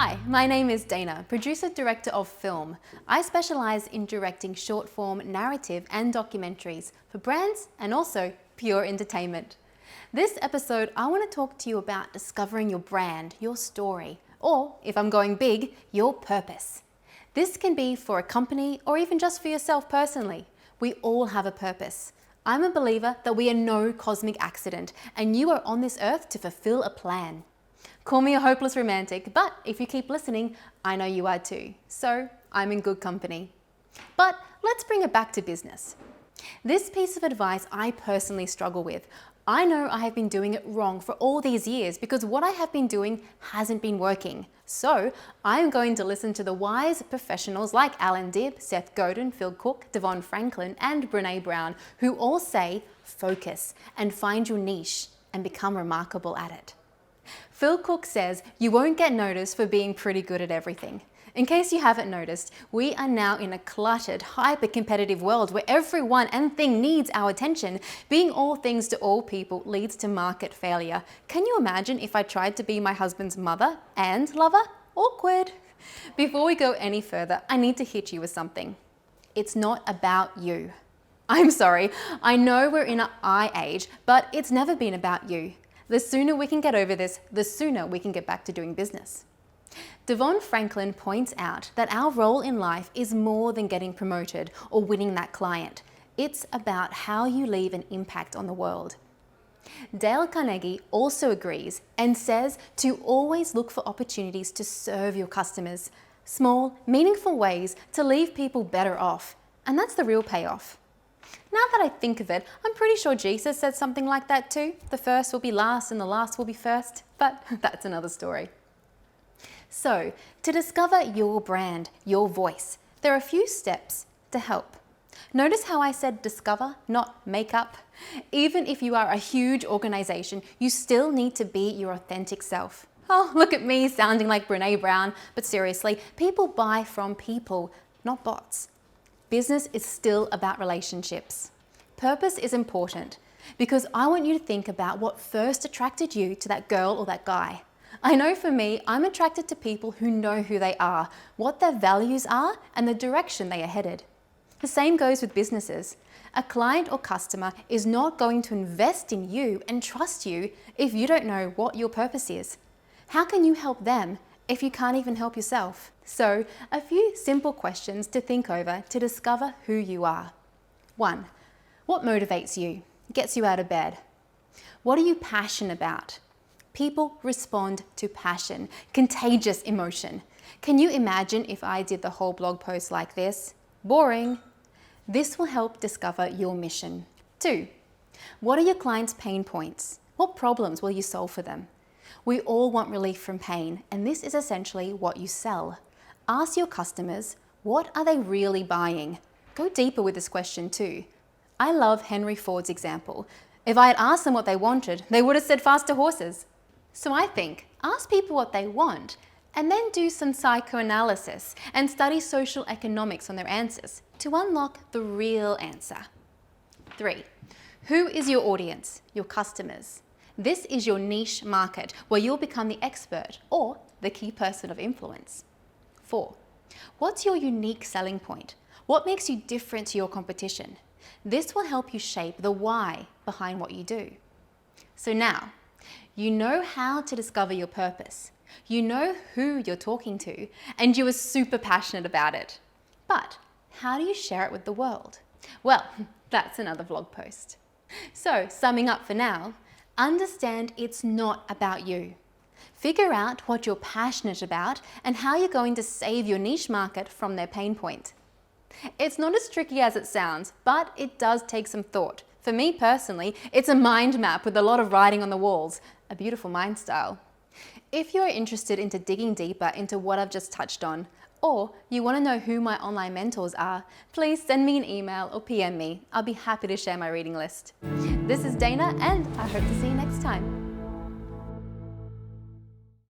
Hi, my name is Dana, producer-director of film. I specialize in directing short-form narrative and documentaries for brands and also pure entertainment. This episode, I want to talk to you about discovering your brand, your story, or if I'm going big, your purpose. This can be for a company or even just for yourself personally. We all have a purpose. I'm a believer that we are no cosmic accident and you are on this earth to fulfill a plan. Call me a hopeless romantic, but if you keep listening, I know you are too. So I'm in good company. But let's bring it back to business. This piece of advice I personally struggle with. I know I have been doing it wrong for all these years because what I have been doing hasn't been working. So I'm going to listen to the wise professionals like Alan Dibb, Seth Godin, Phil Cook, Devon Franklin, and Brene Brown, who all say, focus and find your niche and become remarkable at it. Phil Cook says you won't get noticed for being pretty good at everything. In case you haven't noticed, we are now in a cluttered, hyper-competitive world where everyone and thing needs our attention. Being all things to all people leads to market failure. Can you imagine if I tried to be my husband's mother and lover? Awkward. Before we go any further, I need to hit you with something. It's not about you. I'm sorry, I know we're in an I age, but it's never been about you. The sooner we can get over this, the sooner we can get back to doing business. Devon Franklin points out that our role in life is more than getting promoted or winning that client. It's about how you leave an impact on the world. Dale Carnegie also agrees and says to always look for opportunities to serve your customers. Small, meaningful ways to leave people better off. And that's the real payoff. Now that I think of it, I'm pretty sure Jesus said something like that too. The first will be last and the last will be first, but that's another story. So, to discover your brand, your voice, there are a few steps to help. Notice how I said discover, not make up. Even if you are a huge organization, you still need to be your authentic self. Oh, look at me sounding like Brene Brown, but seriously, people buy from people, not bots. Business is still about relationships. Purpose is important because I want you to think about what first attracted you to that girl or that guy. I know for me, I'm attracted to people who know who they are, what their values are, and the direction they are headed. The same goes with businesses. A client or customer is not going to invest in you and trust you if you don't know what your purpose is. How can you help them if you can't even help yourself? So, a few simple questions to think over to discover who you are. 1. What motivates you? Gets you out of bed? What are you passionate about? People respond to passion, contagious emotion. Can you imagine if I did the whole blog post like this? Boring. This will help discover your mission. 2. What are your clients' pain points? What problems will you solve for them? We all want relief from pain, and this is essentially what you sell. Ask your customers, what are they really buying? Go deeper with this question too. I love Henry Ford's example. If I had asked them what they wanted, they would have said faster horses. So I think, ask people what they want, and then do some psychoanalysis and study social economics on their answers to unlock the real answer. 3. Who is your audience, your customers? This is your niche market where you'll become the expert or the key person of influence. 4. What's your unique selling point? What makes you different to your competition? This will help you shape the why behind what you do. So now, you know how to discover your purpose. You know who you're talking to, and you are super passionate about it. But how do you share it with the world? Well, that's another vlog post. So, summing up for now, understand it's not about you. Figure out what you're passionate about and how you're going to save your niche market from their pain point. It's not as tricky as it sounds, but it does take some thought. For me personally, it's a mind map with a lot of writing on the walls, a beautiful mind style. If you're interested into digging deeper into what I've just touched on, or you want to know who my online mentors are, please send me an email or PM me. I'll be happy to share my reading list. This is Dana, and I hope to see you next time.